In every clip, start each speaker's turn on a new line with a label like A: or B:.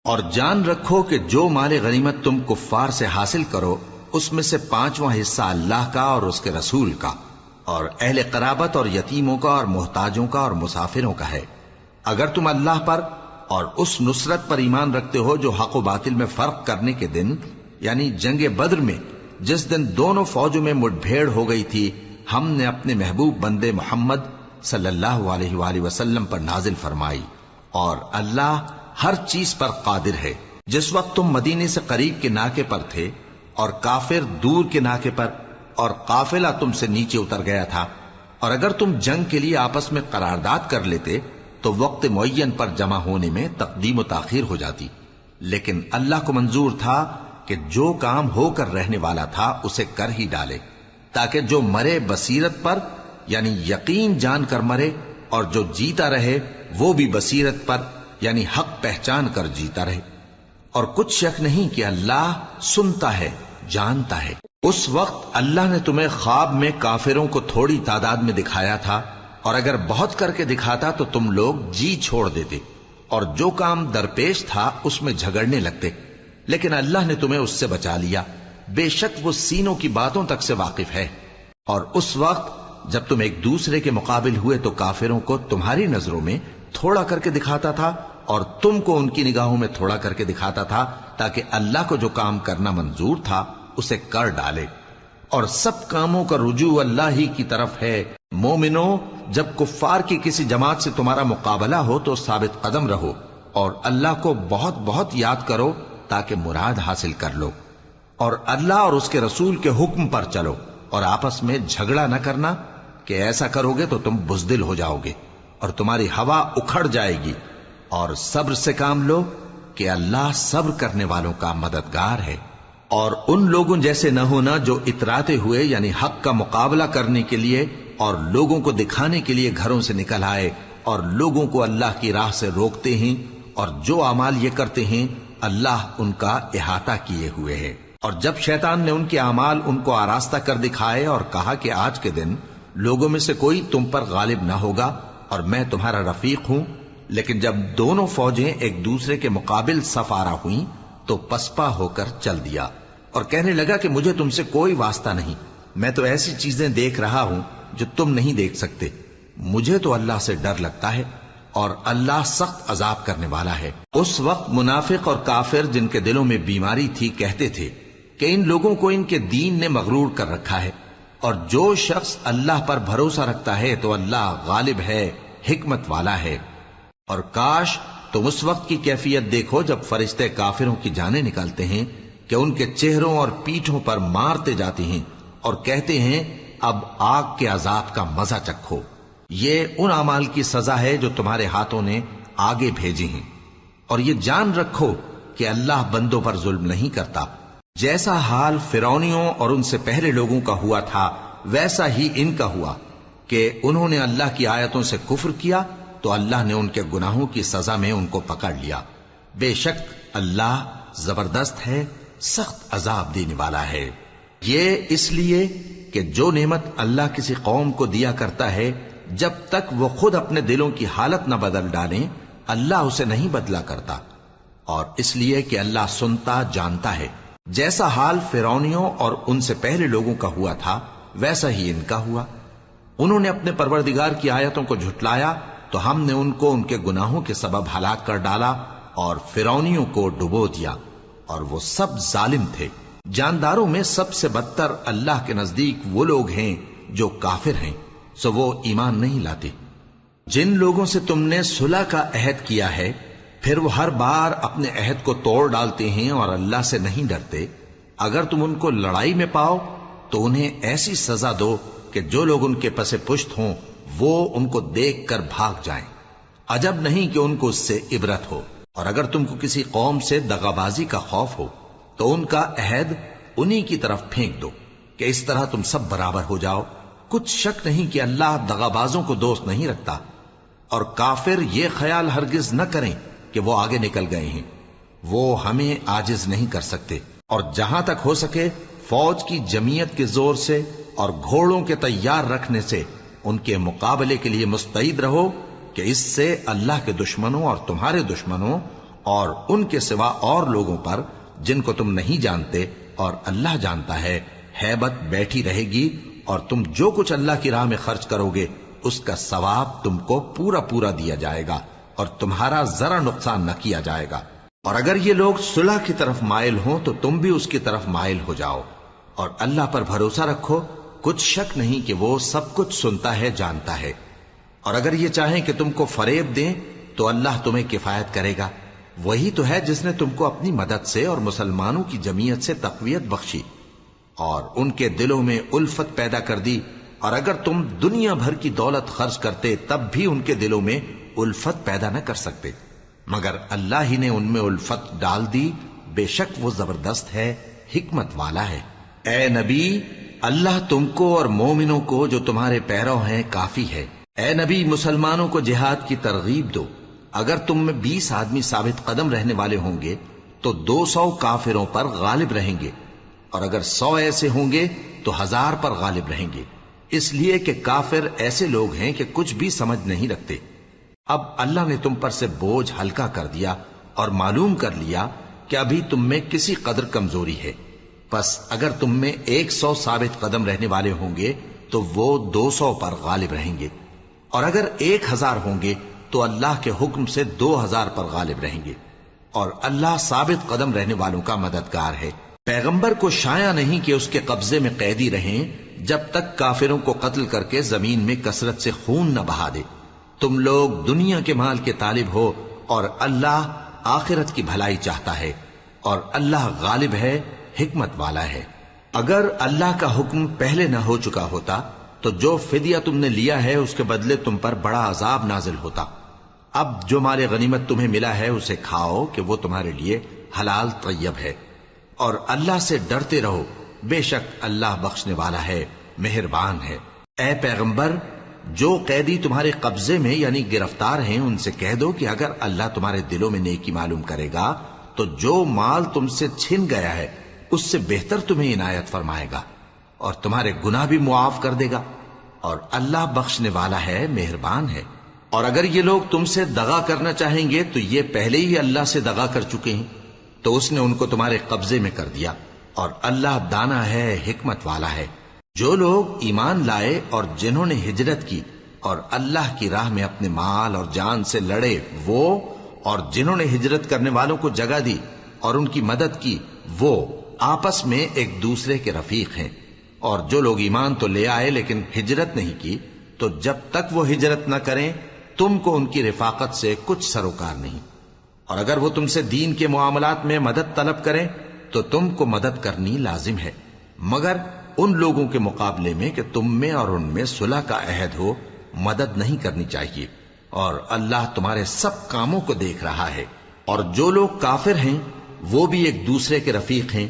A: اور جان رکھو کہ جو مال غنیمت تم کفار سے حاصل کرو اس میں سے 5واں حصہ اللہ کا اور اس کے رسول کا اور اہل قرابت اور یتیموں کا اور محتاجوں کا اور مسافروں کا ہے، اگر تم اللہ پر اور اس نصرت پر ایمان رکھتے ہو جو حق و باطل میں فرق کرنے کے دن، یعنی جنگ بدر میں جس دن دونوں فوجوں میں مٹ بھیڑ ہو گئی تھی، ہم نے اپنے محبوب بندے محمد صلی اللہ علیہ وآلہ وسلم پر نازل فرمائی، اور اللہ ہر چیز پر قادر ہے۔ جس وقت تم مدینے سے قریب کے ناکے پر تھے اور کافر دور کے ناکے پر، اور قافلہ تم سے نیچے اتر گیا تھا، اور اگر تم جنگ کے لیے آپس میں قرارداد کر لیتے تو وقت معین پر جمع ہونے میں تقدیم و تاخیر ہو جاتی، لیکن اللہ کو منظور تھا کہ جو کام ہو کر رہنے والا تھا اسے کر ہی ڈالے، تاکہ جو مرے بصیرت پر یعنی یقین جان کر مرے، اور جو جیتا رہے وہ بھی بصیرت پر یعنی حق پہچان کر جیتا رہے۔ اور کچھ شک نہیں کہ اللہ سنتا ہے، جانتا ہے۔ اس وقت اللہ نے تمہیں خواب میں کافروں کو تھوڑی تعداد میں دکھایا تھا، اور اگر بہت کر کے دکھاتا تو تم لوگ جی چھوڑ دیتے اور جو کام درپیش تھا اس میں جھگڑنے لگتے، لیکن اللہ نے تمہیں اس سے بچا لیا، بے شک وہ سینوں کی باتوں تک سے واقف ہے۔ اور اس وقت جب تم ایک دوسرے کے مقابل ہوئے تو کافروں کو تمہاری نظروں میں تھوڑا کر کے دکھاتا تھا اور تم کو ان کی نگاہوں میں تھوڑا کر کے دکھاتا تھا، تاکہ اللہ کو جو کام کرنا منظور تھا اسے کر ڈالے، اور سب کاموں کا رجوع اللہ ہی کی طرف ہے۔ مومنو، جب کفار کی کسی جماعت سے تمہارا مقابلہ ہو تو ثابت قدم رہو اور اللہ کو بہت بہت یاد کرو تاکہ مراد حاصل کر لو، اور اللہ اور اس کے رسول کے حکم پر چلو، اور آپس میں جھگڑا نہ کرنا کہ ایسا کرو گے تو تم بزدل ہو جاؤ گے اور تمہاری ہوا اکھڑ جائے گی، اور صبر سے کام لو کہ اللہ صبر کرنے والوں کا مددگار ہے۔ اور ان لوگوں جیسے نہ ہونا جو اتراتے ہوئے یعنی حق کا مقابلہ کرنے کے لیے اور لوگوں کو دکھانے کے لیے گھروں سے نکل آئے اور لوگوں کو اللہ کی راہ سے روکتے ہیں، اور جو اعمال یہ کرتے ہیں اللہ ان کا احاطہ کیے ہوئے ہے۔ اور جب شیطان نے ان کے اعمال ان کو آراستہ کر دکھائے اور کہا کہ آج کے دن لوگوں میں سے کوئی تم پر غالب نہ ہوگا اور میں تمہارا رفیق ہوں، لیکن جب دونوں فوجیں ایک دوسرے کے مقابل صف آرا ہوئیں تو پسپا ہو کر چل دیا اور کہنے لگا کہ مجھے تم سے کوئی واسطہ نہیں، میں تو ایسی چیزیں دیکھ رہا ہوں جو تم نہیں دیکھ سکتے، مجھے تو اللہ سے ڈر لگتا ہے اور اللہ سخت عذاب کرنے والا ہے۔ اس وقت منافق اور کافر جن کے دلوں میں بیماری تھی کہتے تھے کہ ان لوگوں کو ان کے دین نے مغرور کر رکھا ہے، اور جو شخص اللہ پر بھروسہ رکھتا ہے تو اللہ غالب ہے، حکمت والا ہے۔ اور کاش تم اس وقت کی کیفیت دیکھو جب فرشتے کافروں کی جانیں نکالتے ہیں کہ ان کے چہروں اور پیٹھوں پر مارتے جاتے ہیں اور کہتے ہیں اب آگ کے عذاب کا مزہ چکھو، یہ ان اعمال کی سزا ہے جو تمہارے ہاتھوں نے آگے بھیجی ہیں۔ اور یہ جان رکھو کہ اللہ بندوں پر ظلم نہیں کرتا، جیسا حال فرعونیوں اور ان سے پہلے لوگوں کا ہوا تھا ویسا ہی ان کا ہوا کہ انہوں نے اللہ کی آیتوں سے کفر کیا تو اللہ نے ان کے گناہوں کی سزا میں ان کو پکڑ لیا، بے شک اللہ زبردست ہے، سخت عذاب دینے والا ہے۔ یہ اس لیے کہ جو نعمت اللہ کسی قوم کو دیا کرتا ہے جب تک وہ خود اپنے دلوں کی حالت نہ بدل ڈالیں اللہ اسے نہیں بدلا کرتا، اور اس لیے کہ اللہ سنتا جانتا ہے۔ جیسا حال فرعونیوں اور ان سے پہلے لوگوں کا ہوا تھا ویسا ہی ان کا ہوا، انہوں نے اپنے پروردگار کی آیتوں کو جھٹلایا تو ہم نے ان کو ان کے گناہوں کے سبب ہلاک کر ڈالا اور فرعونیوں کو ڈبو دیا، اور وہ سب ظالم تھے۔ جانداروں میں سب سے بدتر اللہ کے نزدیک وہ لوگ ہیں جو کافر ہیں، سو وہ ایمان نہیں لاتے۔ جن لوگوں سے تم نے صلح کا عہد کیا ہے پھر وہ ہر بار اپنے عہد کو توڑ ڈالتے ہیں اور اللہ سے نہیں ڈرتے، اگر تم ان کو لڑائی میں پاؤ تو انہیں ایسی سزا دو کہ جو لوگ ان کے پس پشت ہوں وہ ان کو دیکھ کر بھاگ جائیں، عجب نہیں کہ ان کو اس سے عبرت ہو۔ اور اگر تم کو کسی قوم سے دغابازی کا خوف ہو تو ان کا عہد انہی کی طرف پھینک دو کہ اس طرح تم سب برابر ہو جاؤ، کچھ شک نہیں کہ اللہ دغابازوں کو دوست نہیں رکھتا۔ اور کافر یہ خیال ہرگز نہ کریں کہ وہ آگے نکل گئے ہیں، وہ ہمیں عاجز نہیں کر سکتے، اور جہاں تک ہو سکے فوج کی جمعیت کے زور سے اور گھوڑوں کے تیار رکھنے سے ان کے مقابلے کے لیے مستعد رہو کہ اس سے اللہ کے دشمنوں اور تمہارے دشمنوں اور ان کے سوا اور لوگوں پر جن کو تم نہیں جانتے اور اللہ جانتا ہے ہیبت بیٹھی رہے گی، اور تم جو کچھ اللہ کی راہ میں خرچ کرو گے اس کا ثواب تم کو پورا پورا دیا جائے گا اور تمہارا ذرا نقصان نہ کیا جائے گا۔ اور اگر یہ لوگ صلح کی طرف مائل ہوں تو تم بھی اس کی طرف مائل ہو جاؤ، اور اللہ پر بھروسہ رکھو، کچھ شک نہیں کہ وہ سب کچھ سنتا ہے، جانتا ہے۔ اور اگر یہ چاہیں کہ تم کو فریب دیں تو اللہ تمہیں کفایت کرے گا، وہی تو ہے جس نے تم کو اپنی مدد سے اور مسلمانوں کی جمعیت سے تقویت بخشی اور ان کے دلوں میں الفت پیدا کر دی، اور اگر تم دنیا بھر کی دولت خرچ کرتے تب بھی ان کے دلوں میں الفت پیدا نہ کر سکتے، مگر اللہ ہی نے ان میں الفت ڈال دی، بے شک وہ زبردست ہے، حکمت والا ہے۔ اے نبی، اللہ تم کو اور مومنوں کو جو تمہارے پیرو ہیں کافی ہے۔ اے نبی، مسلمانوں کو جہاد کی ترغیب دو۔ اگر تم میں 20 آدمی ثابت قدم رہنے والے ہوں گے تو 200 کافروں پر غالب رہیں گے، اور اگر 100 ایسے ہوں گے تو 1000 پر غالب رہیں گے، اس لیے کہ کافر ایسے لوگ ہیں کہ کچھ بھی سمجھ نہیں رکھتے۔ اب اللہ نے تم پر سے بوجھ ہلکا کر دیا اور معلوم کر لیا کہ ابھی تم میں کسی قدر کمزوری ہے، پس اگر تم میں 100 ثابت قدم رہنے والے ہوں گے تو وہ 200 پر غالب رہیں گے، اور اگر 1000 ہوں گے تو اللہ کے حکم سے 2000 پر غالب رہیں گے، اور اللہ ثابت قدم رہنے والوں کا مددگار ہے۔ پیغمبر کو شایع نہیں کہ اس کے قبضے میں قیدی رہیں جب تک کافروں کو قتل کر کے زمین میں کثرت سے خون نہ بہا دے۔ تم لوگ دنیا کے مال کے طالب ہو اور اللہ آخرت کی بھلائی چاہتا ہے، اور اللہ غالب ہے، حکمت والا ہے۔ اگر اللہ کا حکم پہلے نہ ہو چکا ہوتا تو جو فدیہ تم نے لیا ہے اس کے بدلے تم پر بڑا عذاب نازل ہوتا۔ اب جو مال غنیمت تمہیں ملا ہے اسے کھاؤ کہ وہ تمہارے لیے حلال طیب ہے، اور اللہ سے ڈرتے رہو، بے شک اللہ بخشنے والا ہے، مہربان ہے۔ اے پیغمبر، جو قیدی تمہارے قبضے میں یعنی گرفتار ہیں ان سے کہہ دو کہ اگر اللہ تمہارے دلوں میں نیکی معلوم کرے گا تو جو مال تم سے چھن گیا ہے اس سے بہتر تمہیں عنایت فرمائے گا، اور تمہارے گناہ بھی معاف کر دے گا، اور اللہ بخشنے والا ہے، مہربان ہے۔ اور اگر یہ لوگ تم سے دغا کرنا چاہیں گے تو یہ پہلے ہی اللہ سے دغا کر چکے ہیں، تو اس نے ان کو تمہارے قبضے میں کر دیا، اور اللہ دانا ہے، حکمت والا ہے۔ جو لوگ ایمان لائے اور جنہوں نے ہجرت کی اور اللہ کی راہ میں اپنے مال اور جان سے لڑے، وہ اور جنہوں نے ہجرت کرنے والوں کو جگہ دی اور ان کی مدد کی، وہ آپس میں ایک دوسرے کے رفیق ہیں۔ اور جو لوگ ایمان تو لے آئے لیکن ہجرت نہیں کی، تو جب تک وہ ہجرت نہ کریں تم کو ان کی رفاقت سے کچھ سروکار نہیں، اور اگر وہ تم سے دین کے معاملات میں مدد طلب کریں تو تم کو مدد کرنی لازم ہے، مگر ان لوگوں کے مقابلے میں کہ تم میں اور ان میں صلح کا عہد ہو مدد نہیں کرنی چاہیے، اور اللہ تمہارے سب کاموں کو دیکھ رہا ہے۔ اور جو لوگ کافر ہیں وہ بھی ایک دوسرے کے رفیق ہیں۔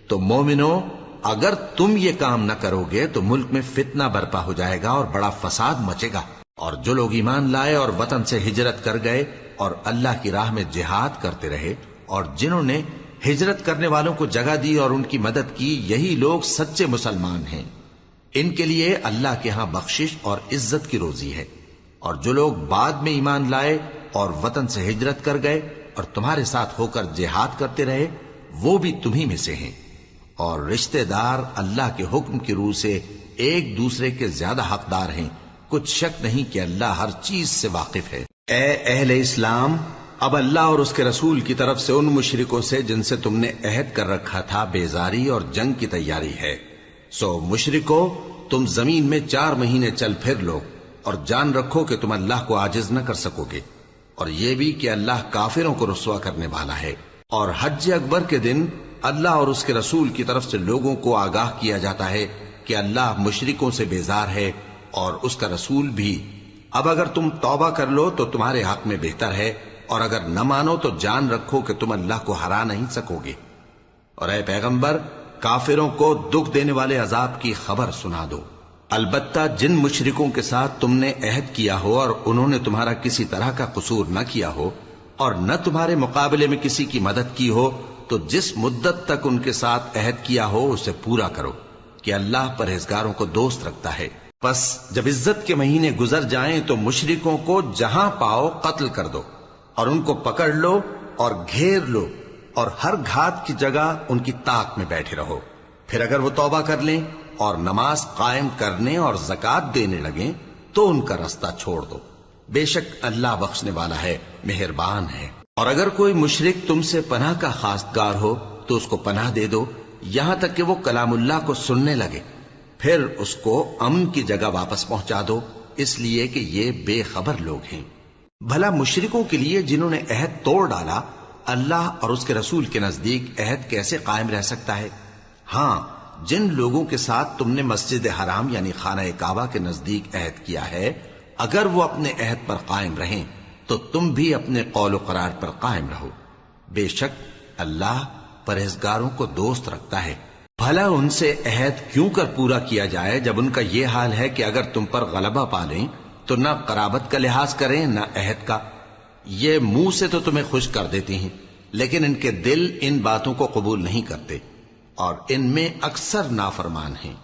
A: تو مومنو، اگر تم یہ کام نہ کرو گے تو ملک میں فتنہ برپا ہو جائے گا اور بڑا فساد مچے گا۔ اور جو لوگ ایمان لائے اور وطن سے ہجرت کر گئے اور اللہ کی راہ میں جہاد کرتے رہے، اور جنہوں نے ہجرت کرنے والوں کو جگہ دی اور ان کی مدد کی، یہی لوگ سچے مسلمان ہیں۔ ان کے لیے اللہ کے ہاں بخشش اور عزت کی روزی ہے۔ اور جو لوگ بعد میں ایمان لائے اور وطن سے ہجرت کر گئے اور تمہارے ساتھ ہو کر جہاد کرتے رہے، وہ بھی تمہیں میں سے ہیں۔ اور رشتہ دار اللہ کے حکم کی روح سے ایک دوسرے کے زیادہ حقدار ہیں، کچھ شک نہیں کہ اللہ ہر چیز سے واقف ہے۔ اے اہل اسلام، اب اللہ اور اس کے رسول کی طرف سے ان مشرکوں سے جن سے تم نے عہد کر رکھا تھا بیزاری اور جنگ کی تیاری ہے۔ سو مشرکو، تم زمین میں 4 مہینے چل پھر لو، اور جان رکھو کہ تم اللہ کو عاجز نہ کر سکو گے، اور یہ بھی کہ اللہ کافروں کو رسوا کرنے والا ہے۔ اور حج اکبر کے دن اللہ اور اس کے رسول کی طرف سے لوگوں کو آگاہ کیا جاتا ہے کہ اللہ مشرکوں سے بیزار ہے اور اس کا رسول بھی۔ اب اگر تم توبہ کر لو تو تمہارے حق میں بہتر ہے، اور اگر نہ مانو تو جان رکھو کہ تم اللہ کو ہرا نہیں سکو گے۔ اور اے پیغمبر، کافروں کو دکھ دینے والے عذاب کی خبر سنا دو۔ البتہ جن مشرکوں کے ساتھ تم نے عہد کیا ہو اور انہوں نے تمہارا کسی طرح کا قصور نہ کیا ہو اور نہ تمہارے مقابلے میں کسی کی مدد کی ہو، تو جس مدت تک ان کے ساتھ عہد کیا ہو اسے پورا کرو، کہ اللہ پرہیزگاروں کو دوست رکھتا ہے۔ پس جب عزت کے مہینے گزر جائیں تو مشرکوں کو جہاں پاؤ قتل کر دو، اور ان کو پکڑ لو اور گھیر لو اور ہر گھات کی جگہ ان کی طاق میں بیٹھے رہو. پھر اگر وہ توبہ کر لیں اور نماز قائم کرنے اور زکات دینے لگیں تو ان کا رستہ چھوڑ دو. بے شک اللہ بخشنے والا ہے، مہربان ہے. اور اگر کوئی مشرک تم سے پناہ کا خواستگار ہو تو اس کو پناہ دے دو یہاں تک کہ وہ کلام اللہ کو سننے لگے، پھر اس کو امن کی جگہ واپس پہنچا دو، اس لیے کہ یہ بے خبر لوگ ہیں. بھلا مشرکوں کے لیے جنہوں نے عہد توڑ ڈالا اللہ اور اس کے رسول کے نزدیک عہد کیسے قائم رہ سکتا ہے؟ ہاں، جن لوگوں کے ساتھ تم نے مسجد حرام یعنی خانہ کعبہ کے نزدیک عہد کیا ہے، اگر وہ اپنے عہد پر قائم رہیں تو تم بھی اپنے قول و قرار پر قائم رہو. بے شک اللہ پرہیزگاروں کو دوست رکھتا ہے. بھلا ان سے عہد کیوں کر پورا کیا جائے جب ان کا یہ حال ہے کہ اگر تم پر غلبہ پالیں تو نہ قرابت کا لحاظ کریں نہ عہد کا. یہ منہ سے تو تمہیں خوش کر دیتی ہیں لیکن ان کے دل ان باتوں کو قبول نہیں کرتے اور ان میں اکثر نافرمان ہیں.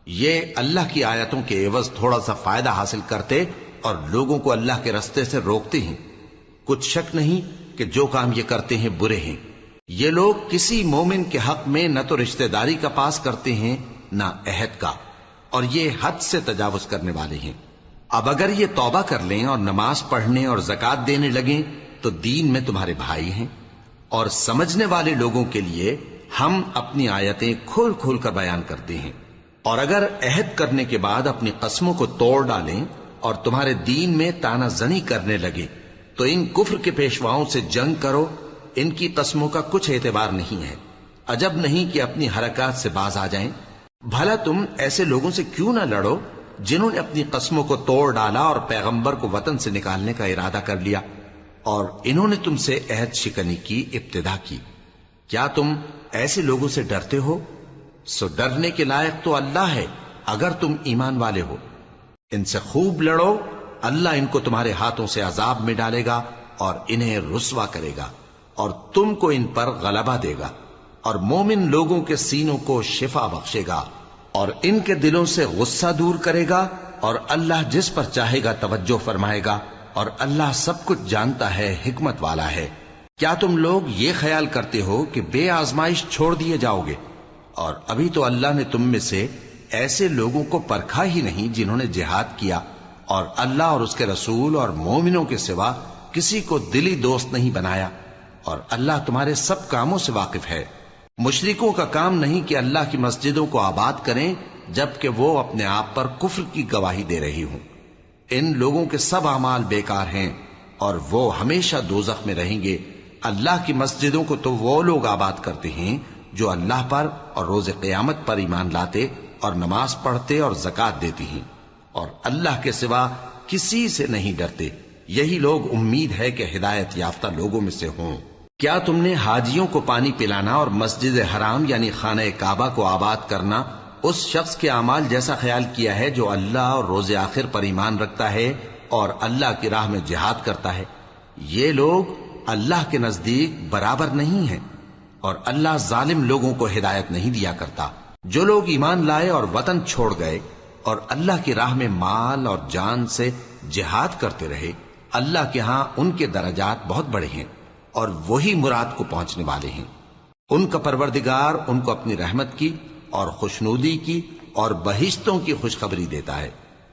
A: یہ اللہ کی آیتوں کے عوض تھوڑا سا فائدہ حاصل کرتے اور لوگوں کو اللہ کے رستے سے روکتے ہیں. کچھ شک نہیں کہ جو کام یہ کرتے ہیں برے ہیں. یہ لوگ کسی مومن کے حق میں نہ تو رشتہ داری کا پاس کرتے ہیں نہ عہد کا، اور یہ حد سے تجاوز کرنے والے ہیں. اب اگر یہ توبہ کر لیں اور نماز پڑھنے اور زکات دینے لگیں تو دین میں تمہارے بھائی ہیں. اور سمجھنے والے لوگوں کے لیے ہم اپنی آیتیں کھول کھول کر بیان کرتے ہیں. اور اگر عہد کرنے کے بعد اپنی قسموں کو توڑ ڈالیں اور تمہارے دین میں تانا زنی کرنے لگے تو ان کفر کے پیشواؤں سے جنگ کرو. ان کی قسموں کا کچھ اعتبار نہیں ہے. عجب نہیں کہ اپنی حرکات سے باز آ جائیں. بھلا تم ایسے لوگوں سے کیوں نہ لڑو جنہوں نے اپنی قسموں کو توڑ ڈالا اور پیغمبر کو وطن سے نکالنے کا ارادہ کر لیا اور انہوں نے تم سے عہد شکنی کی ابتدا کی. کیا تم ایسے لوگوں سے ڈرتے ہو؟ سو ڈرنے کے لائق تو اللہ ہے اگر تم ایمان والے ہو. ان سے خوب لڑو، اللہ ان کو تمہارے ہاتھوں سے عذاب میں ڈالے گا اور انہیں رسوا کرے گا اور تم کو ان پر غلبہ دے گا اور مومن لوگوں کے سینوں کو شفا بخشے گا اور ان کے دلوں سے غصہ دور کرے گا اور اللہ جس پر چاہے گا توجہ فرمائے گا اور اللہ سب کچھ جانتا ہے، حکمت والا ہے. کیا تم لوگ یہ خیال کرتے ہو کہ بے آزمائش چھوڑ دیے جاؤ گے؟ اور ابھی تو اللہ نے تم میں سے ایسے لوگوں کو پرکھا ہی نہیں جنہوں نے جہاد کیا اور اللہ اور اس کے رسول اور مومنوں کے سوا کسی کو دلی دوست نہیں بنایا، اور اللہ تمہارے سب کاموں سے واقف ہے. مشرکوں کا کام نہیں کہ اللہ کی مسجدوں کو آباد کریں جبکہ وہ اپنے آپ پر کفر کی گواہی دے رہی ہوں. ان لوگوں کے سب اعمال بیکار ہیں اور وہ ہمیشہ دوزخ میں رہیں گے. اللہ کی مسجدوں کو تو وہ لوگ آباد کرتے ہیں جو اللہ پر اور روز قیامت پر ایمان لاتے اور نماز پڑھتے اور زکات دیتی ہیں اور اللہ کے سوا کسی سے نہیں ڈرتے. یہی لوگ امید ہے کہ ہدایت یافتہ لوگوں میں سے ہوں. کیا تم نے حاجیوں کو پانی پلانا اور مسجد حرام یعنی خانہ کعبہ کو آباد کرنا اس شخص کے اعمال جیسا خیال کیا ہے جو اللہ اور روز آخر پر ایمان رکھتا ہے اور اللہ کی راہ میں جہاد کرتا ہے؟ یہ لوگ اللہ کے نزدیک برابر نہیں ہیں اور اللہ ظالم لوگوں کو ہدایت نہیں دیا کرتا. جو لوگ ایمان لائے اور وطن چھوڑ گئے اور اللہ کی راہ میں مال اور جان سے جہاد کرتے رہے، اللہ کے ہاں ان کے درجات بہت بڑے ہیں اور وہی مراد کو پہنچنے والے ہیں. ان کا پروردگار ان کو اپنی رحمت کی اور خوشنودی کی اور بہشتوں کی خوشخبری دیتا ہے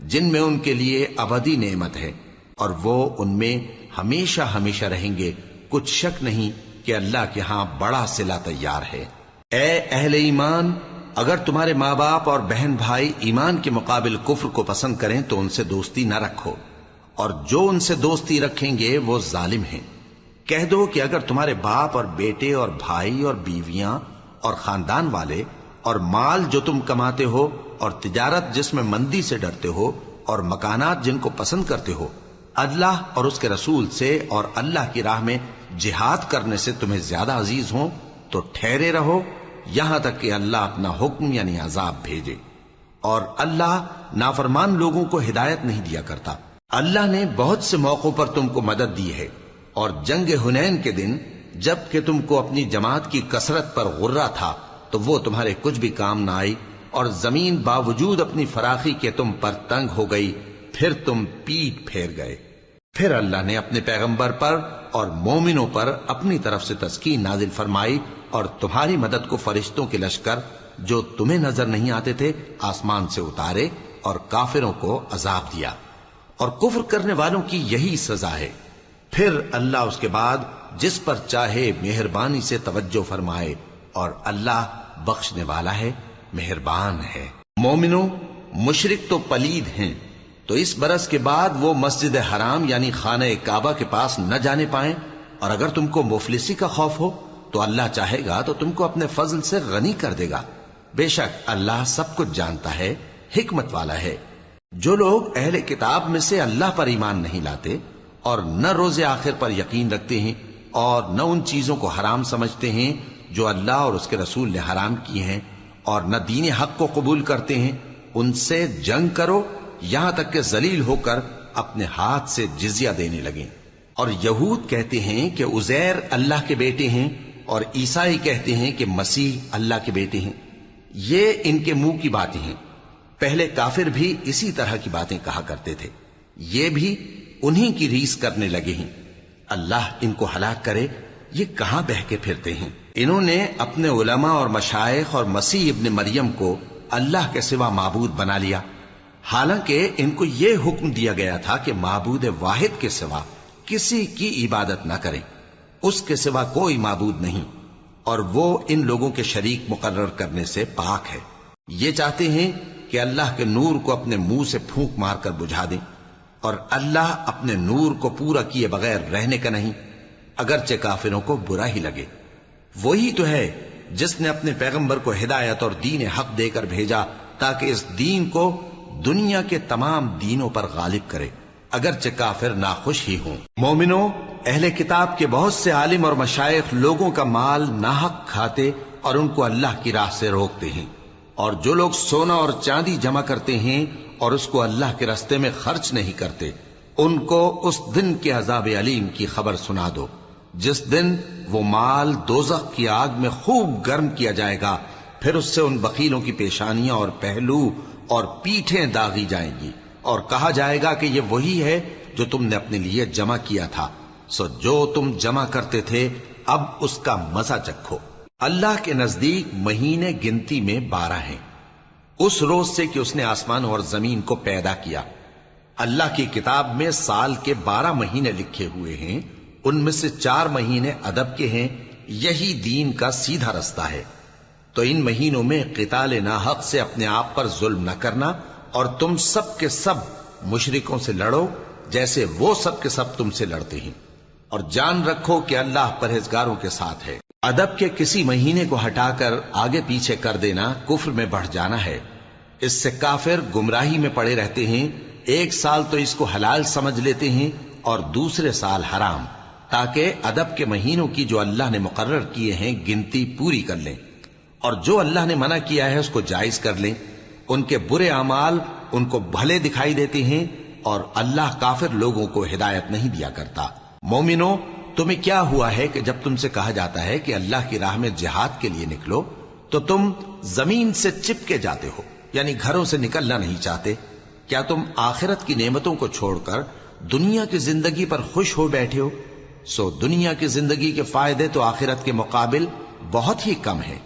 A: جن میں ان کے لیے ابدی نعمت ہے اور وہ ان میں ہمیشہ ہمیشہ رہیں گے. کچھ شک نہیں کہ اللہ کے ہاں بڑا صلہ تیار ہے. اے اہل ایمان، اگر تمہارے ماں باپ اور بہن بھائی ایمان کے مقابل کفر کو پسند کریں تو ان سے دوستی نہ رکھو، اور جو ان سے دوستی رکھیں گے وہ ظالم ہیں. کہہ دو کہ اگر تمہارے باپ اور بیٹے اور بھائی اور بیویاں اور خاندان والے اور مال جو تم کماتے ہو اور تجارت جس میں مندی سے ڈرتے ہو اور مکانات جن کو پسند کرتے ہو اللہ اور اس کے رسول سے اور اللہ کی راہ میں جہاد کرنے سے تمہیں زیادہ عزیز ہوں تو ٹھہرے رہو یہاں تک کہ اللہ اپنا حکم یعنی عذاب بھیجے. اور اللہ نافرمان لوگوں کو ہدایت نہیں دیا کرتا. اللہ نے بہت سے موقعوں پر تم کو مدد دی ہے، اور جنگ حنین کے دن جب کہ تم کو اپنی جماعت کی کثرت پر غرہ تھا تو وہ تمہارے کچھ بھی کام نہ آئی، اور زمین باوجود اپنی فراخی کے تم پر تنگ ہو گئی، پھر تم پیٹ پھیر گئے. پھر اللہ نے اپنے پیغمبر پر اور مومنوں پر اپنی طرف سے تسکین نازل فرمائی اور تمہاری مدد کو فرشتوں کے لشکر جو تمہیں نظر نہیں آتے تھے آسمان سے اتارے اور کافروں کو عذاب دیا، اور کفر کرنے والوں کی یہی سزا ہے۔ پھر اللہ اس کے بعد جس پر چاہے مہربانی سے توجہ فرمائے، اور اللہ بخشنے والا ہے، مہربان ہے۔ مومنوں، مشرک تو پلید ہیں، تو اس برس کے بعد وہ مسجد حرام یعنی خانہ کعبہ کے پاس نہ جانے پائیں، اور اگر تم کو مفلسی کا خوف ہو تو اللہ چاہے گا تو تم کو اپنے فضل سے غنی کر دے گا۔ بے شک اللہ سب کچھ جانتا ہے، حکمت والا ہے۔ جو لوگ اہل کتاب میں سے اللہ پر ایمان نہیں لاتے اور نہ روز آخر پر یقین رکھتے ہیں اور نہ ان چیزوں کو حرام سمجھتے ہیں جو اللہ اور اس کے رسول نے حرام کی ہیں، اور نہ دین حق کو قبول کرتے ہیں، ان سے جنگ کرو یہاں تک کہ ذلیل ہو کر اپنے ہاتھ سے جزیہ دینے لگیں۔ اور یہود کہتے ہیں کہ عزیر اللہ کے بیٹے ہیں، اور عیسائی کہتے ہیں کہ مسیح اللہ کے بیٹے ہیں۔ یہ ان کے منہ کی باتیں ہیں، پہلے کافر بھی اسی طرح کی باتیں کہا کرتے تھے، یہ بھی انہی کی ریس کرنے لگے ہیں۔ اللہ ان کو ہلاک کرے، یہ کہاں بہہ کے پھرتے ہیں۔ انہوں نے اپنے علماء اور مشائخ اور مسیح ابن مریم کو اللہ کے سوا معبود بنا لیا، حالانکہ ان کو یہ حکم دیا گیا تھا کہ معبود واحد کے سوا کسی کی عبادت نہ کریں، اس کے سوا کوئی معبود نہیں، اور وہ ان لوگوں کے شریک مقرر کرنے سے پاک ہے۔ یہ چاہتے ہیں کہ اللہ کے نور کو اپنے منہ سے پھونک مار کر بجھا دیں، اور اللہ اپنے نور کو پورا کیے بغیر رہنے کا نہیں، اگرچہ کافروں کو برا ہی لگے۔ وہی تو ہے جس نے اپنے پیغمبر کو ہدایت اور دین حق دے کر بھیجا تاکہ اس دین کو دنیا کے تمام دینوں پر غالب کرے، اگرچہ کافر ناخوش ہی ہوں۔ مومنوں، اہل کتاب کے بہت سے عالم اور مشائخ لوگوں کا مال ناحق کھاتے اور ان کو اللہ کی راہ سے روکتے ہیں، اور جو لوگ سونا اور چاندی جمع کرتے ہیں اور اس کو اللہ کے راستے میں خرچ نہیں کرتے، ان کو اس دن کے عذاب علیم کی خبر سنا دو، جس دن وہ مال دوزخ کی آگ میں خوب گرم کیا جائے گا، پھر اس سے ان بخیلوں کی پیشانیاں اور پہلو اور پیٹھیں داغی جائیں گی، اور کہا جائے گا کہ یہ وہی ہے جو تم نے اپنے لیے جمع کیا تھا، سو جو تم جمع کرتے تھے اب اس کا مزہ چکھو۔ اللہ کے نزدیک مہینے گنتی میں 12 ہیں، اس روز سے کہ اس نے آسمان اور زمین کو پیدا کیا۔ اللہ کی کتاب میں سال کے 12 مہینے لکھے ہوئے ہیں، ان میں سے 4 مہینے ادب کے ہیں، یہی دین کا سیدھا رستہ ہے۔ تو ان مہینوں میں قتال ناحق سے اپنے آپ پر ظلم نہ کرنا، اور تم سب کے سب مشرکوں سے لڑو جیسے وہ سب کے سب تم سے لڑتے ہیں، اور جان رکھو کہ اللہ پرہیزگاروں کے ساتھ ہے۔ ادب کے کسی مہینے کو ہٹا کر آگے پیچھے کر دینا کفر میں بڑھ جانا ہے، اس سے کافر گمراہی میں پڑے رہتے ہیں۔ ایک سال تو اس کو حلال سمجھ لیتے ہیں اور دوسرے سال حرام، تاکہ ادب کے مہینوں کی جو اللہ نے مقرر کیے ہیں گنتی پوری کر لیں، اور جو اللہ نے منع کیا ہے اس کو جائز کر لیں۔ ان کے برے اعمال ان کو بھلے دکھائی دیتے ہیں، اور اللہ کافر لوگوں کو ہدایت نہیں دیا کرتا۔ مومنوں، تمہیں کیا ہوا ہے کہ جب تم سے کہا جاتا ہے کہ اللہ کی راہ میں جہاد کے لیے نکلو تو تم زمین سے چپکے جاتے ہو، یعنی گھروں سے نکلنا نہیں چاہتے؟ کیا تم آخرت کی نعمتوں کو چھوڑ کر دنیا کی زندگی پر خوش ہو بیٹھے ہو؟ سو دنیا کی زندگی کے فائدے تو آخرت کے مقابل بہت ہی کم ہیں۔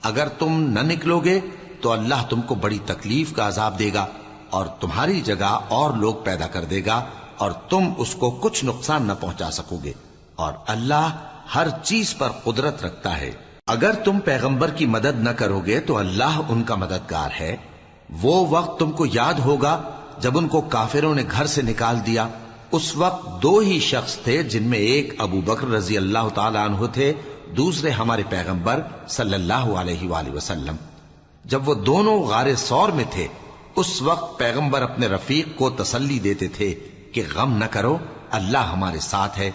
A: اگر تم نہ نکلو گے تو اللہ تم کو بڑی تکلیف کا عذاب دے گا، اور تمہاری جگہ اور لوگ پیدا کر دے گا، اور تم اس کو کچھ نقصان نہ پہنچا سکو گے، اور اللہ ہر چیز پر قدرت رکھتا ہے۔ اگر تم پیغمبر کی مدد نہ کرو گے تو اللہ ان کا مددگار ہے۔ وہ وقت تم کو یاد ہوگا جب ان کو کافروں نے گھر سے نکال دیا، اس وقت 2 ہی شخص تھے، جن میں ایک ابو بکر رضی اللہ تعالی عنہ تھے، دوسرے ہمارے پیغمبر صلی اللہ علیہ وآلہ وسلم۔ جب وہ دونوں غار ثور میں تھے، اس وقت پیغمبر اپنے رفیق کو تسلی دیتے تھے کہ غم نہ کرو، اللہ ہمارے ساتھ ہے۔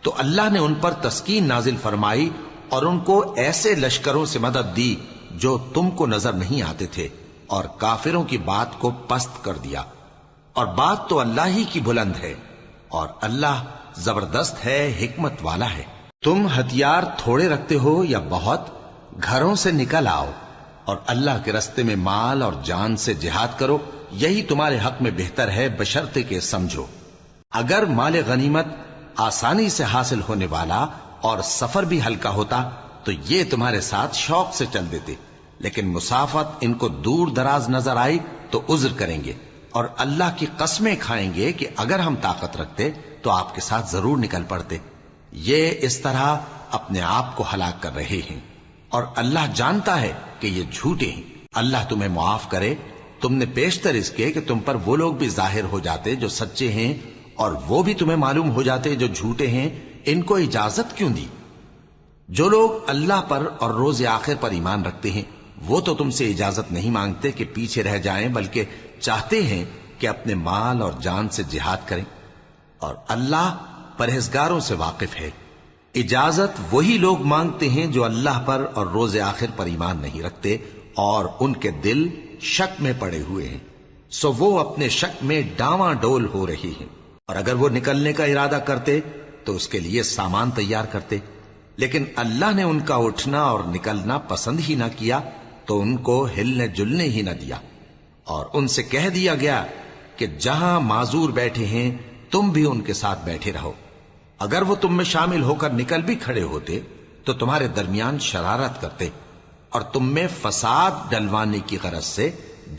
A: تو اللہ نے ان پر تسکین نازل فرمائی اور ان کو ایسے لشکروں سے مدد دی جو تم کو نظر نہیں آتے تھے، اور کافروں کی بات کو پست کر دیا۔ اور بات تو اللہ ہی کی بلند ہے، اور اللہ زبردست ہے، حکمت والا ہے۔ تم ہتھیار تھوڑے رکھتے ہو یا بہت، گھروں سے نکل آؤ اور اللہ کے راستے میں مال اور جان سے جہاد کرو، یہی تمہارے حق میں بہتر ہے، بشرطے کہ سمجھو۔ اگر مال غنیمت آسانی سے حاصل ہونے والا اور سفر بھی ہلکا ہوتا تو یہ تمہارے ساتھ شوق سے چل دیتے، لیکن مسافت ان کو دور دراز نظر آئی تو عذر کریں گے اور اللہ کی قسمیں کھائیں گے کہ اگر ہم طاقت رکھتے تو آپ کے ساتھ ضرور نکل پڑتے۔ یہ اس طرح اپنے آپ کو ہلاک کر رہے ہیں، اور اللہ جانتا ہے کہ یہ جھوٹے ہیں۔ اللہ تمہیں معاف کرے، تم نے پیشتر اس کے کہ تم پر وہ لوگ بھی ظاہر ہو جاتے جو سچے ہیں، اور وہ بھی تمہیں معلوم ہو جاتے جو جھوٹے ہیں۔ ان کو اجازت کیوں دی؟ جو لوگ اللہ پر اور روز آخر پر ایمان رکھتے ہیں وہ تو تم سے اجازت نہیں مانگتے کہ پیچھے رہ جائیں، بلکہ چاہتے ہیں کہ اپنے مال اور جان سے جہاد کریں، اور اللہ پرہیزگاروں سے واقف ہے۔ اجازت وہی لوگ مانگتے ہیں جو اللہ پر اور روز آخر پر ایمان نہیں رکھتے اور ان کے دل شک میں پڑے ہوئے ہیں، سو وہ اپنے شک میں ڈاواں ڈول ہو رہی ہیں۔ اور اگر وہ نکلنے کا ارادہ کرتے تو اس کے لیے سامان تیار کرتے، لیکن اللہ نے ان کا اٹھنا اور نکلنا پسند ہی نہ کیا تو ان کو ہلنے جلنے ہی نہ دیا، اور ان سے کہہ دیا گیا کہ جہاں معذور بیٹھے ہیں تم بھی ان کے ساتھ بیٹھے رہو۔ اگر وہ تم میں شامل ہو کر نکل بھی کھڑے ہوتے تو تمہارے درمیان شرارت کرتے اور تم میں فساد ڈلوانے کی غرض سے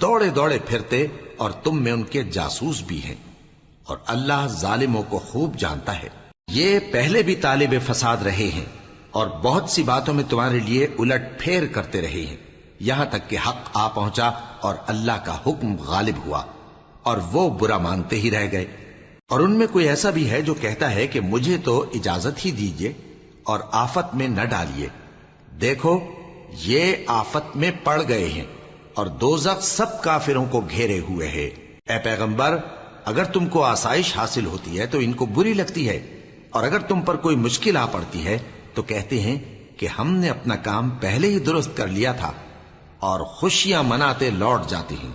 A: دوڑے دوڑے پھرتے، اور تم میں ان کے جاسوس بھی ہیں، اور اللہ ظالموں کو خوب جانتا ہے۔ یہ پہلے بھی طالب فساد رہے ہیں اور بہت سی باتوں میں تمہارے لیے الٹ پھیر کرتے رہے ہیں، یہاں تک کہ حق آ پہنچا اور اللہ کا حکم غالب ہوا، اور وہ برا مانتے ہی رہ گئے۔ اور ان میں کوئی ایسا بھی ہے جو کہتا ہے کہ مجھے تو اجازت ہی دیجئے اور آفت میں نہ ڈالیے۔ دیکھو یہ آفت میں پڑ گئے ہیں اور دوزخ سب کافروں کو گھیرے ہوئے ہے۔ اے پیغمبر، اگر تم کو آسائش حاصل ہوتی ہے تو ان کو بری لگتی ہے، اور اگر تم پر کوئی مشکل آ پڑتی ہے تو کہتے ہیں کہ ہم نے اپنا کام پہلے ہی درست کر لیا تھا، اور خوشیاں مناتے لوٹ جاتے ہیں۔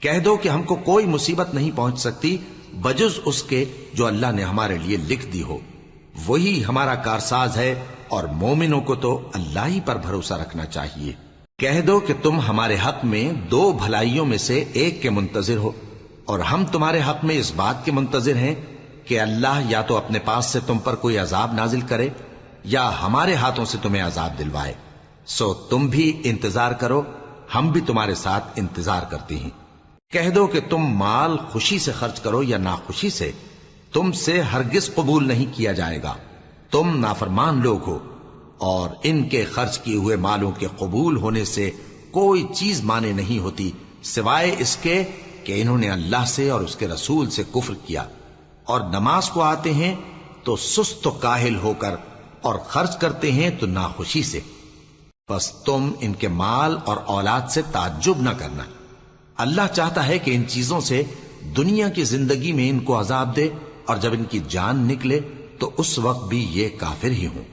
A: کہہ دو کہ ہم کو کوئی مصیبت نہیں پہنچ سکتی بجز اس کے جو اللہ نے ہمارے لیے لکھ دی ہو، وہی ہمارا کارساز ہے، اور مومنوں کو تو اللہ ہی پر بھروسہ رکھنا چاہیے۔ کہہ دو کہ تم ہمارے حق میں دو بھلائیوں میں سے ایک کے منتظر ہو، اور ہم تمہارے حق میں اس بات کے منتظر ہیں کہ اللہ یا تو اپنے پاس سے تم پر کوئی عذاب نازل کرے یا ہمارے ہاتھوں سے تمہیں عذاب دلوائے، سو تم بھی انتظار کرو، ہم بھی تمہارے ساتھ انتظار کرتے ہیں۔ کہہ دو کہ تم مال خوشی سے خرچ کرو یا ناخوشی سے، تم سے ہرگز قبول نہیں کیا جائے گا، تم نافرمان لوگ ہو، اور ان کے خرچ کیے ہوئے مالوں کے قبول ہونے سے کوئی چیز مانے نہیں ہوتی سوائے اس کے کہ انہوں نے اللہ سے اور اس کے رسول سے کفر کیا، اور نماز کو آتے ہیں تو سست و کاہل ہو کر، اور خرچ کرتے ہیں تو ناخوشی سے۔ بس تم ان کے مال اور اولاد سے تعجب نہ کرنا، اللہ چاہتا ہے کہ ان چیزوں سے دنیا کی زندگی میں ان کو عذاب دے، اور جب ان کی جان نکلے تو اس وقت بھی یہ کافر ہی ہوں،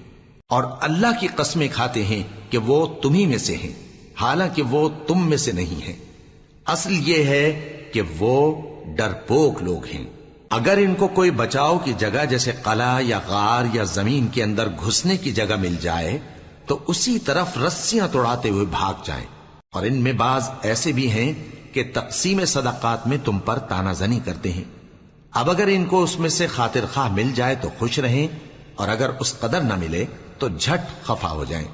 A: اور اللہ کی قسمیں کھاتے ہیں کہ وہ تمہیں میں سے ہیں، حالانکہ وہ تم میں سے نہیں ہیں۔ اصل یہ ہے کہ وہ ڈرپوک لوگ ہیں۔ اگر ان کو کوئی بچاؤ کی جگہ جیسے قلعہ یا غار یا زمین کے اندر گھسنے کی جگہ مل جائے تو اسی طرف رسیاں توڑاتے ہوئے بھاگ جائیں، اور ان میں بعض ایسے بھی ہیں کہ تقسیم صدقات میں تم پر تانا زنی کرتے ہیں۔ اب اگر ان کو اس میں سے خاطر خواہ مل جائے تو خوش رہیں، اور اگر اس قدر نہ ملے تو جھٹ خفا ہو جائیں۔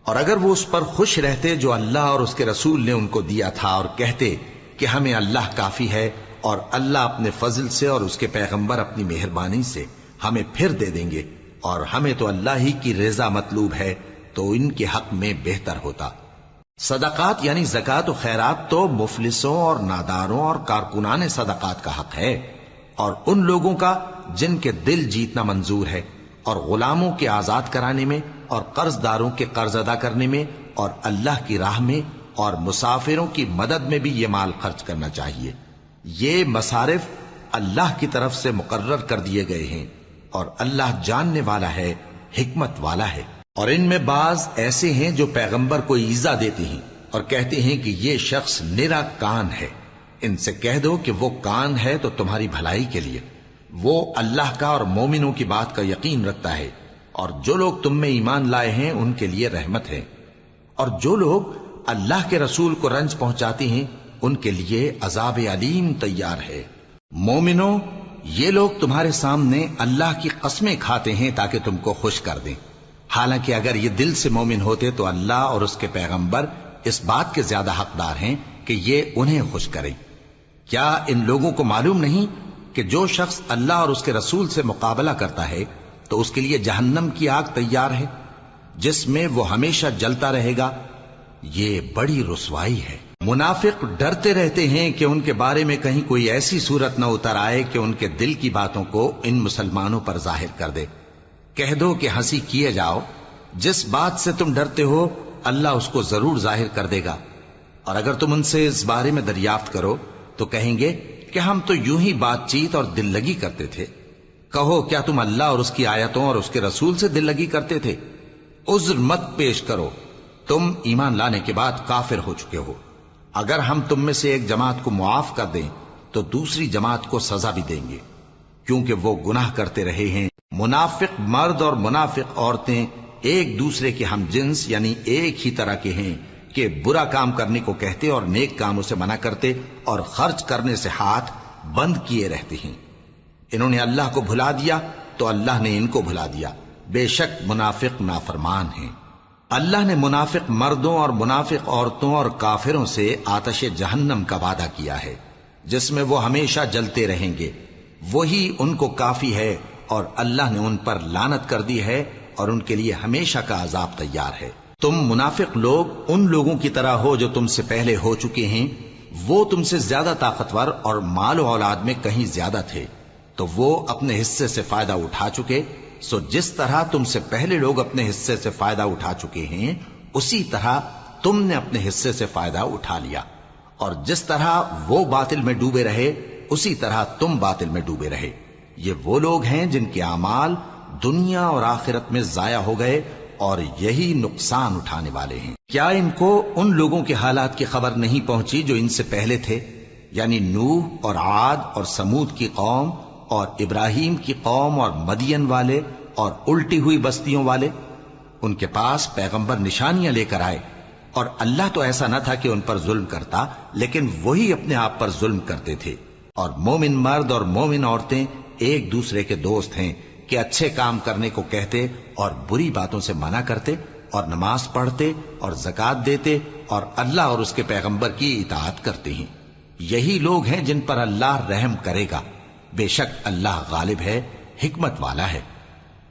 A: اور اگر وہ اس پر خوش رہتے جو اللہ اور اس کے رسول نے ان کو دیا تھا، اور کہتے کہ ہمیں اللہ کافی ہے، اور اللہ اپنے فضل سے اور اس کے پیغمبر اپنی مہربانی سے ہمیں پھر دے دیں گے، اور ہمیں تو اللہ ہی کی رضا مطلوب ہے، تو ان کے حق میں بہتر ہوتا۔ صدقات یعنی زکوٰۃ و خیرات تو مفلسوں اور ناداروں اور کارکنان صدقات کا حق ہے، اور ان لوگوں کا جن کے دل جیتنا منظور ہے، اور غلاموں کے آزاد کرانے میں، اور قرض داروں کے قرض ادا کرنے میں، اور اللہ کی راہ میں، اور مسافروں کی مدد میں بھی یہ مال خرچ کرنا چاہیے۔ یہ مصارف اللہ کی طرف سے مقرر کر دیے گئے ہیں، اور اللہ جاننے والا ہے، حکمت والا ہے۔ اور ان میں بعض ایسے ہیں جو پیغمبر کو ایذا دیتے ہیں اور کہتے ہیں کہ یہ شخص نرا کان ہے۔ ان سے کہہ دو کہ وہ کان ہے تو تمہاری بھلائی کے لیے، وہ اللہ کا اور مومنوں کی بات کا یقین رکھتا ہے، اور جو لوگ تم میں ایمان لائے ہیں ان کے لیے رحمت ہے، اور جو لوگ اللہ کے رسول کو رنج پہنچاتے ہیں ان کے لیے عذاب علیم تیار ہے۔ مومنوں، یہ لوگ تمہارے سامنے اللہ کی قسمیں کھاتے ہیں تاکہ تم کو خوش کر دیں، حالانکہ اگر یہ دل سے مومن ہوتے تو اللہ اور اس کے پیغمبر اس بات کے زیادہ حقدار ہیں کہ یہ انہیں خوش کریں۔ کیا ان لوگوں کو معلوم نہیں کہ جو شخص اللہ اور اس کے رسول سے مقابلہ کرتا ہے تو اس کے لیے جہنم کی آگ تیار ہے جس میں وہ ہمیشہ جلتا رہے گا؟ یہ بڑی رسوائی ہے۔ منافق ڈرتے رہتے ہیں کہ ان کے بارے میں کہیں کوئی ایسی صورت نہ اتر آئے کہ ان کے دل کی باتوں کو ان مسلمانوں پر ظاہر کر دے۔ کہہ دو کہ ہنسی کیے جاؤ، جس بات سے تم ڈرتے ہو اللہ اس کو ضرور ظاہر کر دے گا، اور اگر تم ان سے اس بارے میں دریافت کرو تو کہیں گے کہ ہم تو یوں ہی بات چیت اور دل لگی کرتے تھے۔ کہو کیا تم اللہ اور اس کی آیتوں اور اس کے رسول سے دل لگی کرتے تھے؟ عذر مت پیش کرو، تم ایمان لانے کے بعد کافر ہو چکے ہو۔ اگر ہم تم میں سے ایک جماعت کو معاف کر دیں تو دوسری جماعت کو سزا بھی دیں گے، کیونکہ وہ گناہ کرتے رہے ہیں۔ منافق مرد اور منافق عورتیں ایک دوسرے کے ہم جنس یعنی ایک ہی طرح کے ہیں کہ برا کام کرنے کو کہتے اور نیک کاموں سے منع کرتے اور خرچ کرنے سے ہاتھ بند کیے رہتے ہیں۔ انہوں نے اللہ کو بھلا دیا تو اللہ نے ان کو بھلا دیا، بے شک منافق نافرمان ہیں۔ اللہ نے منافق مردوں اور منافق عورتوں اور کافروں سے آتش جہنم کا وعدہ کیا ہے جس میں وہ ہمیشہ جلتے رہیں گے، وہی ان کو کافی ہے، اور اللہ نے ان پر لعنت کر دی ہے اور ان کے لیے ہمیشہ کا عذاب تیار ہے۔ تم منافق لوگ ان لوگوں کی طرح ہو جو تم سے پہلے ہو چکے ہیں، وہ تم سے زیادہ طاقتور اور مال و اولاد میں کہیں زیادہ تھے تو وہ اپنے حصے سے فائدہ اٹھا چکے، سو جس طرح تم سے پہلے لوگ اپنے حصے سے فائدہ اٹھا چکے ہیں اسی طرح تم نے اپنے حصے سے فائدہ اٹھا لیا، اور جس طرح وہ باطل میں ڈوبے رہے اسی طرح تم باطل میں ڈوبے رہے۔ یہ وہ لوگ ہیں جن کے اعمال دنیا اور آخرت میں ضائع ہو گئے اور یہی نقصان اٹھانے والے ہیں۔ کیا ان کو ان لوگوں کے حالات کی خبر نہیں پہنچی جو ان سے پہلے تھے، یعنی نوح اور عاد اور سمود کی قوم اور ابراہیم کی قوم اور مدین والے اور الٹی ہوئی بستیوں والے؟ ان کے پاس پیغمبر نشانیاں لے کر آئے، اور اللہ تو ایسا نہ تھا کہ ان پر ظلم کرتا، لیکن وہی اپنے آپ پر ظلم کرتے تھے۔ اور مومن مرد اور مومن عورتیں ایک دوسرے کے دوست ہیں کہ اچھے کام کرنے کو کہتے اور بری باتوں سے منع کرتے، اور نماز پڑھتے اور زکوٰۃ دیتے اور اللہ اور اس کے پیغمبر کی اطاعت کرتے ہیں۔ یہی لوگ ہیں جن پر اللہ رحم کرے گا، بے شک اللہ غالب ہے، حکمت والا ہے۔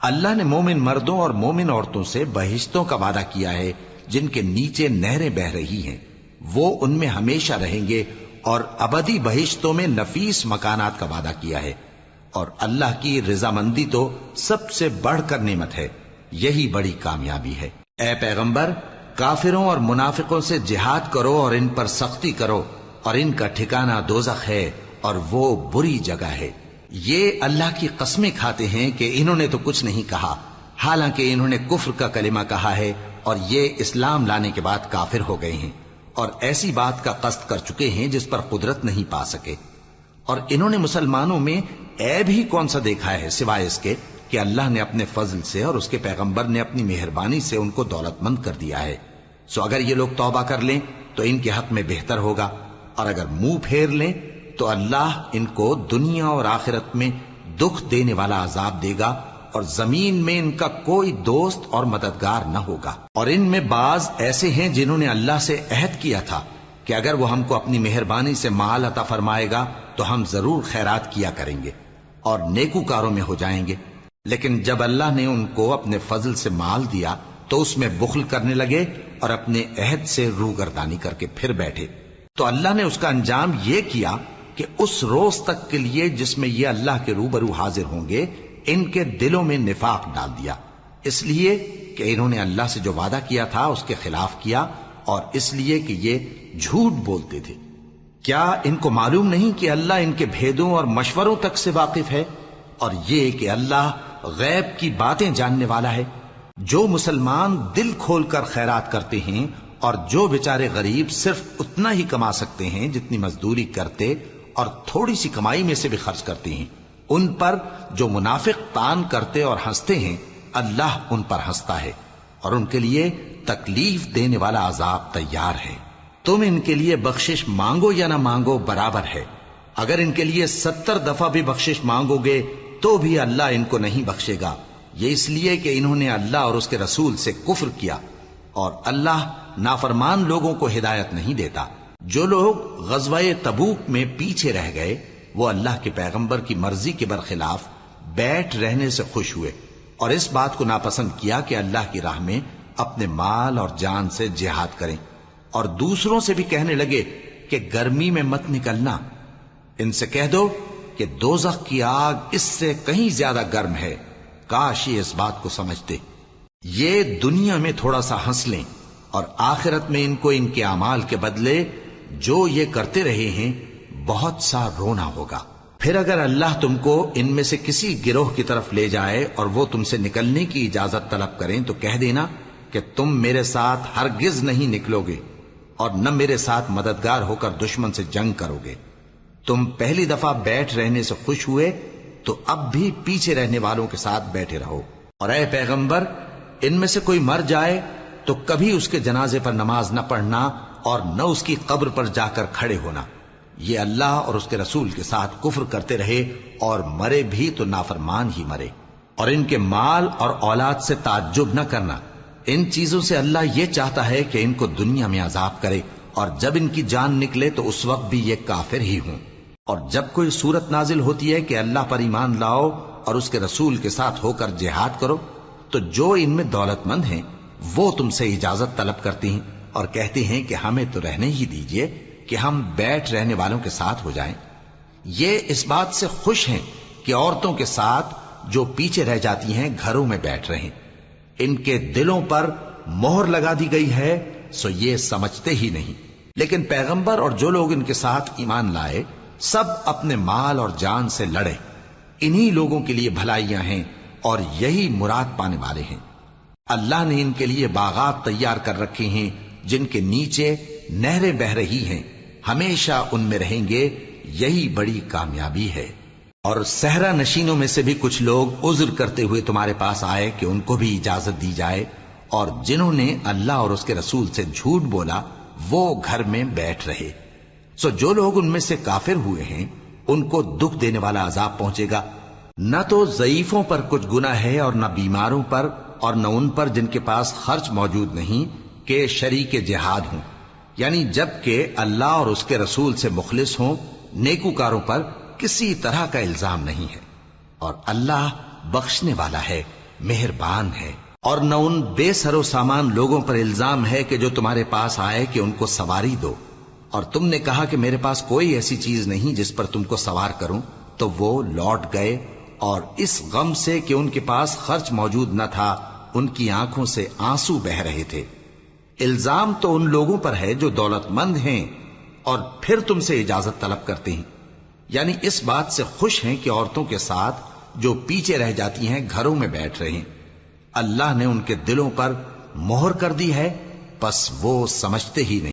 A: اللہ نے مومن مردوں اور مومن عورتوں سے بہشتوں کا وعدہ کیا ہے جن کے نیچے نہریں بہ رہی ہیں، وہ ان میں ہمیشہ رہیں گے، اور ابدی بہشتوں میں نفیس مکانات کا وعدہ کیا ہے۔ اور اللہ کی رضامندی تو سب سے بڑھ کر نعمت ہے، یہی بڑی کامیابی ہے۔ اے پیغمبر، کافروں اور منافقوں سے جہاد کرو اور ان پر سختی کرو، اور ان کا ٹھکانہ دوزخ ہے اور وہ بری جگہ ہے۔ یہ اللہ کی قسمیں کھاتے ہیں کہ انہوں نے تو کچھ نہیں کہا، حالانکہ انہوں نے کفر کا کلمہ کہا ہے اور یہ اسلام لانے کے بعد کافر ہو گئے ہیں، اور ایسی بات کا قصد کر چکے ہیں جس پر قدرت نہیں پا سکے۔ اور انہوں نے مسلمانوں میں عیب ہی کون سا دیکھا ہے سوائے اس کے کہ اللہ نے اپنے فضل سے اور اس کے پیغمبر نے اپنی مہربانی سے ان کو دولت مند کر دیا ہے۔ سو اگر یہ لوگ توبہ کر لیں تو ان کے حق میں بہتر ہوگا، اور اگر منہ پھیر لیں تو اللہ ان کو دنیا اور آخرت میں دکھ دینے والا عذاب دے گا، اور زمین میں ان کا کوئی دوست اور مددگار نہ ہوگا۔ اور ان میں بعض ایسے ہیں جنہوں نے اللہ سے عہد کیا تھا کہ اگر وہ ہم کو اپنی مہربانی سے مال عطا فرمائے گا تو ہم ضرور خیرات کیا کریں گے اور نیکوکاروں میں ہو جائیں گے، لیکن جب اللہ نے ان کو اپنے فضل سے مال دیا تو اس میں بخل کرنے لگے اور اپنے عہد سے روگردانی کر کے پھر بیٹھے، تو اللہ نے اس کا انجام یہ کیا کہ اس روز تک کے لیے جس میں یہ اللہ کے روبرو حاضر ہوں گے ان کے دلوں میں نفاق ڈال دیا، اس لیے کہ انہوں نے اللہ سے جو وعدہ کیا تھا اس کے خلاف کیا، اور اس لیے کہ یہ جھوٹ بولتے تھے۔ کیا ان کو معلوم نہیں کہ اللہ ان کے بھیدوں اور مشوروں تک سے واقف ہے، اور یہ کہ اللہ غیب کی باتیں جاننے والا ہے؟ جو مسلمان دل کھول کر خیرات کرتے ہیں اور جو بیچارے غریب صرف اتنا ہی کما سکتے ہیں جتنی مزدوری کرتے اور تھوڑی سی کمائی میں سے بھی خرچ کرتے ہیں، ان پر جو منافق تان کرتے اور ہنستے ہیں اللہ ان پر ہنستا ہے، اور ان کے لیے تکلیف دینے والا عذاب تیار ہے۔ تم ان کے لیے بخشش مانگو یا نہ مانگو برابر ہے، اگر ان کے لیے 70 دفعہ بھی بخشش مانگو گے تو بھی اللہ ان کو نہیں بخشے گا، یہ اس لیے کہ انہوں نے اللہ اور اس کے رسول سے کفر کیا، اور اللہ نافرمان لوگوں کو ہدایت نہیں دیتا۔ جو لوگ غزوہ تبوک میں پیچھے رہ گئے وہ اللہ کے پیغمبر کی مرضی کے برخلاف بیٹھ رہنے سے خوش ہوئے اور اس بات کو ناپسند کیا کہ اللہ کی راہ میں اپنے مال اور جان سے جہاد کریں، اور دوسروں سے بھی کہنے لگے کہ گرمی میں مت نکلنا، ان سے کہہ دو کہ دوزخ کی آگ اس سے کہیں زیادہ گرم ہے، کاش یہ اس بات کو سمجھتے۔ یہ دنیا میں تھوڑا سا ہنس لیں اور آخرت میں ان کو ان کے اعمال کے بدلے جو یہ کرتے رہے ہیں بہت سا رونا ہوگا۔ پھر اگر اللہ تم کو ان میں سے کسی گروہ کی طرف لے جائے اور وہ تم سے نکلنے کی اجازت طلب کریں تو کہہ دینا کہ تم میرے ساتھ ہرگز نہیں نکلو گے اور نہ میرے ساتھ مددگار ہو کر دشمن سے جنگ کرو گے۔ تم پہلی دفعہ بیٹھ رہنے سے خوش ہوئے تو اب بھی پیچھے رہنے والوں کے ساتھ بیٹھے رہو، اور اے پیغمبر ان میں سے کوئی مر جائے تو کبھی اس کے جنازے پر نماز نہ پڑھنا اور نہ اس کی قبر پر جا کر کھڑے ہونا۔ یہ اللہ اور اس کے رسول کے ساتھ کفر کرتے رہے اور مرے بھی تو نافرمان ہی مرے۔ اور ان کے مال اور اولاد سے تعجب نہ کرنا، ان چیزوں سے اللہ یہ چاہتا ہے کہ ان کو دنیا میں عذاب کرے، اور جب ان کی جان نکلے تو اس وقت بھی یہ کافر ہی ہوں۔ اور جب کوئی صورت نازل ہوتی ہے کہ اللہ پر ایمان لاؤ اور اس کے رسول کے ساتھ ہو کر جہاد کرو تو جو ان میں دولت مند ہیں وہ تم سے اجازت طلب کرتی ہیں اور کہتے ہیں کہ ہمیں تو رہنے ہی دیجئے کہ ہم بیٹھ رہنے والوں کے ساتھ ہو جائیں۔ یہ اس بات سے خوش ہیں کہ عورتوں کے ساتھ جو پیچھے رہ جاتی ہیں گھروں میں بیٹھ رہیں، ان کے دلوں پر مہر لگا دی گئی ہے سو یہ سمجھتے ہی نہیں۔ لیکن پیغمبر اور جو لوگ ان کے ساتھ ایمان لائے سب اپنے مال اور جان سے لڑے، انہی لوگوں کے لیے بھلائیاں ہیں اور یہی مراد پانے والے ہیں۔ اللہ نے ان کے لیے باغات تیار کر رکھے ہیں جن کے نیچے نہریں بہ رہی ہیں، ہمیشہ ان میں رہیں گے، یہی بڑی کامیابی ہے۔ اور صحرا نشینوں میں سے بھی کچھ لوگ عذر کرتے ہوئے تمہارے پاس آئے کہ ان کو بھی اجازت دی جائے، اور جنہوں نے اللہ اور اس کے رسول سے جھوٹ بولا وہ گھر میں بیٹھ رہے۔ سو جو لوگ ان میں سے کافر ہوئے ہیں ان کو دکھ دینے والا عذاب پہنچے گا، نہ تو ضعیفوں پر کچھ گناہ ہے اور نہ بیماروں پر اور نہ ان پر جن کے پاس خرچ موجود نہیں کہ شریک جہاد ہوں، یعنی جب کہ اللہ اور اس کے رسول سے مخلص ہوں، نیکوکاروں پر کسی طرح کا الزام نہیں ہے، اور اللہ بخشنے والا ہے، مہربان ہے۔ اور نہ ان بے سر و سامان لوگوں پر الزام ہے کہ جو تمہارے پاس آئے کہ ان کو سواری دو، اور تم نے کہا کہ میرے پاس کوئی ایسی چیز نہیں جس پر تم کو سوار کروں، تو وہ لوٹ گئے، اور اس غم سے کہ ان کے پاس خرچ موجود نہ تھا ان کی آنکھوں سے آنسو بہ رہے تھے۔ الزام تو ان لوگوں پر ہے جو دولت مند ہیں اور پھر تم سے اجازت طلب کرتے ہیں، یعنی اس بات سے خوش ہیں کہ عورتوں کے ساتھ جو پیچھے رہ جاتی ہیں گھروں میں بیٹھ رہے ہیں۔ اللہ نے ان کے دلوں پر مہر کر دی ہے، پس وہ سمجھتے ہی نہیں۔